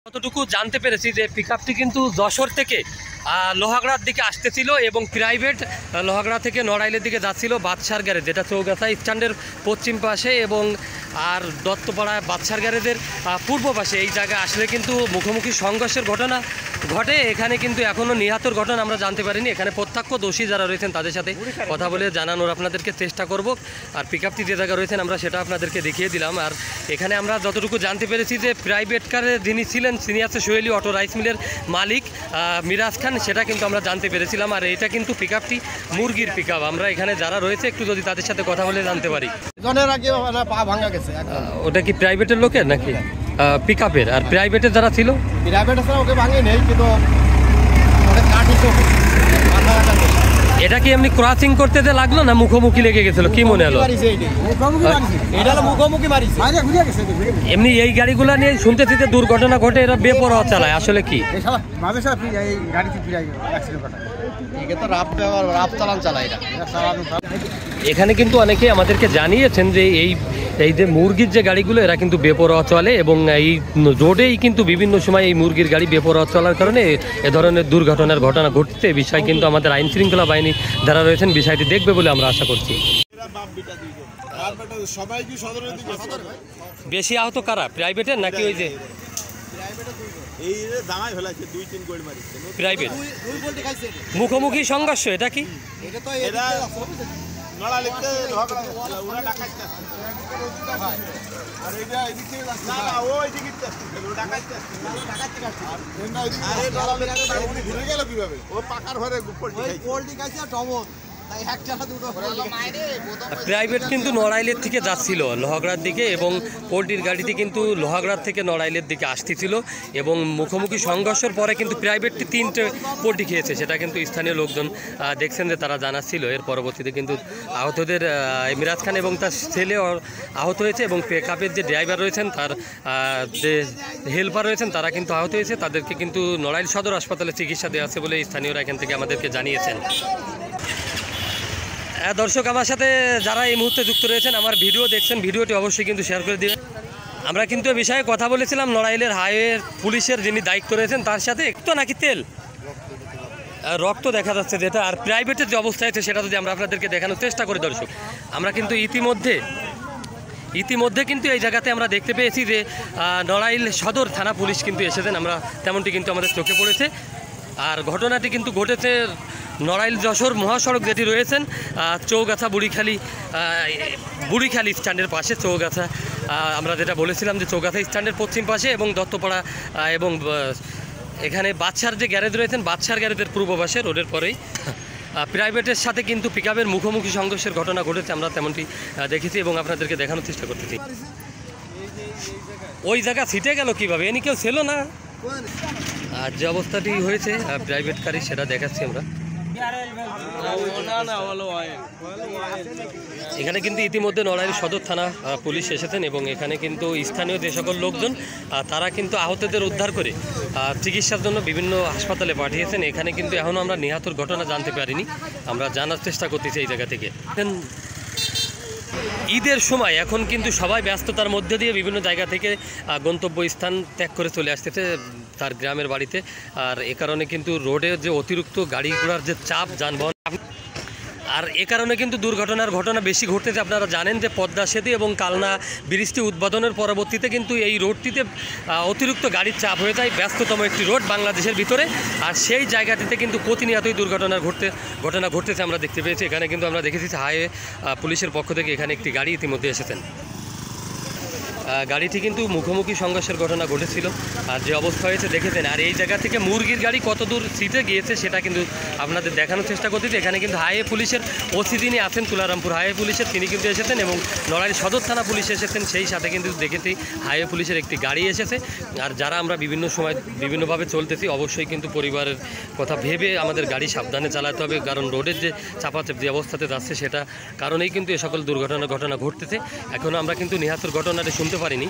কতটুকু জানতে পেরেছি যে পিকআপটি কিন্তু যশোর থেকে লোহাগড়ার দিকে আসতেছিল এবং প্রাইভেট লোহাগড়া থেকে নড়াইলের দিকে যাচ্ছিল বাদশার গ্যারেজ, যেটা চৌগাছা স্ট্যান্ডের পশ্চিম পাশে এবং আর দত্তপাড়া বাদশার গ্যারেজের পূর্ব পাশে। এই জায়গায় আসলে কিন্তু মুখোমুখি সংঘর্ষের ঘটনা ঘটে। এখানে কিন্তু এখনও নিহতের ঘটনা আমরা জানতে পারিনি। এখানে প্রত্যক্ষদর্শী যারা রয়েছেন তাদের সাথে কথা বলে জানানোর আপনাদেরকে চেষ্টা করব। আর পিকআপটি যে জায়গায় রয়েছেন আমরা সেটা আপনাদেরকে দেখিয়ে দিলাম। আর এখানে আমরা যতটুকু জানতে পেরেছি যে প্রাইভেট কারে যিনি ছিলেন তিনি আছে সোহেলি অটো রাইস মিলের মালিক মিরাজ খান, সেটা কিন্তু আমরা জানতে পেরেছিলাম। আর এটা কিন্তু পিকআপটি মুরগির পিকআপ। আমরা এখানে যারা রয়েছে একটু যদি তাদের সাথে কথা বলে জানতে পারি। ওটা কি প্রাইভেটের লোকের নাকি পিকআপের? আর প্রাইভেটের যারা ছিল এটা কি এমনি ক্রসিং করতে যে লাগলো না মুখোমুখি লেগে গেছিল, কি মনে হলো? এমনি এই গাড়িগুলো নিয়ে শুনতেছি যে দুর্ঘটনা ঘটে, এরা বেপরোয়া চালায়, আসলে কি? এখানে কিন্তু অনেকে আমাদেরকে জানিয়েছেন যে এই যে মুরগির যে গাড়িগুলো এরা কিন্তু বেপরোয়া চলে এবং এই রোডেই কিন্তু বিভিন্ন সময় এই মুরগির গাড়ি বেপরোয়া চলার কারণে এ ধরনের দুর্ঘটনার ঘটনা ঘটছে। বিষয় কিন্তু আমাদের আইন শৃঙ্খলা বাহিনী যারা রয়েছেন বিষয়টি দেখবে বলে আমরা আশা করছি। বেশি আহত কারা, প্রাইভেটের নাকি ওই যে প্রাইভেট? মুখোমুখি সংঘর্ষ এটা কি? প্রাইভেট কিন্তু নড়াইলের থেকে যাচ্ছিল লোহাগড়ার দিকে এবং পোল্ট্রির গাড়িটি কিন্তু লোহাগড়ার থেকে নড়াইলের দিকে আসতেছিল এবং মুখোমুখি সংঘর্ষের পরে কিন্তু প্রাইভেটটি 3টে পোল্ট্রি খেয়েছে। সেটা কিন্তু স্থানীয় লোকজন দেখছেন যে তারা জানাচ্ছিল। এর পরবর্তীতে কিন্তু আহতদের মিরাজ খান এবং তার ছেলে আহত হয়েছে এবং পিকআপের যে ড্রাইভার রয়েছেন তার যে হেল্পার রয়েছেন তারা কিন্তু আহত হয়েছে। তাদেরকে কিন্তু নড়াইল সদর হাসপাতালে চিকিৎসা দেওয়া আছে বলে স্থানীয়রা এখান থেকে আমাদেরকে জানিয়েছেন। দর্শক আমার সাথে যারা এই মুহূর্তে যুক্ত রয়েছেন, আমার ভিডিও দেখছেন, ভিডিওটি অবশ্যই কিন্তু শেয়ার করে দিবেন। আমরা কিন্তু এ বিষয়ে কথা বলেছিলাম নড়াইলের হাইওয়ে পুলিশের যিনি দায়িত্ব রয়েছেন তার সাথে। একটু নাকি তেল রক্ত দেখা যাচ্ছে যেটা, আর প্রাইভেটের যে অবস্থা আছে সেটা যদি আমরা আপনাদেরকে দেখানোর চেষ্টা করি। দর্শক আমরা কিন্তু ইতিমধ্যে কিন্তু এই জায়গাতে আমরা দেখতে পেয়েছি যে নড়াইল সদর থানা পুলিশ কিন্তু এসেছেন, আমরা তেমনটি কিন্তু আমাদের চোখে পড়েছে। আর ঘটনাটি কিন্তু ঘটেছে নড়াইল যশোর মহাসড়ক যেটি রয়েছেন চৌগাছা বুড়িখালি স্ট্যান্ডের পাশে। চৌগাছা আমরা যেটা বলেছিলাম যে চৌগাছা স্ট্যান্ডের পশ্চিম পাশে এবং দত্তপাড়া এবং এখানে বাদশার যে গ্যারেজ রয়েছেন বাদশার গ্যারেজের পূর্ব পাশে রোডের পরেই প্রাইভেটের সাথে কিন্তু পিকআপের মুখোমুখি সংঘর্ষের ঘটনা ঘটেছে। আমরা তেমনটি দেখেছি এবং আপনাদেরকে দেখানোর চেষ্টা করতেছি। ওই জায়গা ছিটে গেল কীভাবে, এনি কেউ ছিল না। আর যে অবস্থাটি হয়েছে প্রাইভেট গাড়ি সেটা দেখাচ্ছি আমরা। এখানে কিন্তু ইতিমধ্যে নড়াইল সদর থানা পুলিশ এসেছেন এবং এখানে কিন্তু স্থানীয় যে সকল লোকজন তারা কিন্তু আহতদের উদ্ধার করে চিকিৎসার জন্য বিভিন্ন হাসপাতালে পাঠিয়েছেন। এখানে কিন্তু এখনও আমরা নিহতের ঘটনা জানতে পারিনি, আমরা জানার চেষ্টা করতেছি এই জায়গা থেকে। ঈদের সময় এখন কিন্তু সবাই ব্যস্ততার মধ্যে দিয়ে বিভিন্ন জায়গা থেকে গন্তব্যস্থান ত্যাগ করে চলে আসতেছে তার গ্রামের বাড়িতে। আর এ কারণে কিন্তু রোডে যে অতিরিক্ত গাড়ি ঘোড়ার যে চাপ যানবাহন, আর এ কারণে কিন্তু দুর্ঘটনার ঘটনা বেশি ঘটতেছে। আপনারা জানেন যে পদ্মা সেতু এবং কালনা ব্রিজটি উদ্বোধনের পরবর্তীতে কিন্তু এই রোডটিতে অতিরিক্ত গাড়ির চাপ হয়ে যায়, ব্যস্ততম একটি রোড বাংলাদেশের ভিতরে। আর সেই জায়গাটিতে কিন্তু প্রতিনিয়তই ঘটনা ঘটতেছে আমরা দেখতে পেয়েছি। এখানে কিন্তু আমরা দেখেছি হাইওয়ে পুলিশের পক্ষ থেকে এখানে একটি গাড়ি ইতিমধ্যে এসেছেন। গাড়িটি কিন্তু মুখোমুখি সংঘর্ষের ঘটনা ঘটেছিল আর যে অবস্থা হয়েছে দেখেছেন। আর এই জায়গা থেকে মুরগির গাড়ি কত দূর সিটে গিয়েছে সেটা কিন্তু আপনাদের দেখানোর চেষ্টা করতেছি। এখানে কিন্তু হাইওয়ে পুলিশের ওসি যিনি আছেন তুলারামপুর হাইওয়ে পুলিশের তিনি কিন্তু এসেছেন এবং নড়াইল সদর থানা পুলিশ এসেছেন। সেই সাথে কিন্তু দেখেছি হাইওয়ে পুলিশের একটি গাড়ি এসেছে। আর যারা আমরা বিভিন্ন সময় বিভিন্নভাবে চলতেছি অবশ্যই কিন্তু পরিবারের কথা ভেবে আমাদের গাড়ি সাবধানে চালাতে হবে, কারণ রোডের যে চাপাচাপ যে অবস্থাতে যাচ্ছে সেটা কারণেই কিন্তু এ সকল দুর্ঘটনা ঘটতেছে। এখনও আমরা কিন্তু নিহতের ঘটনাটি শুনতে পারিনি।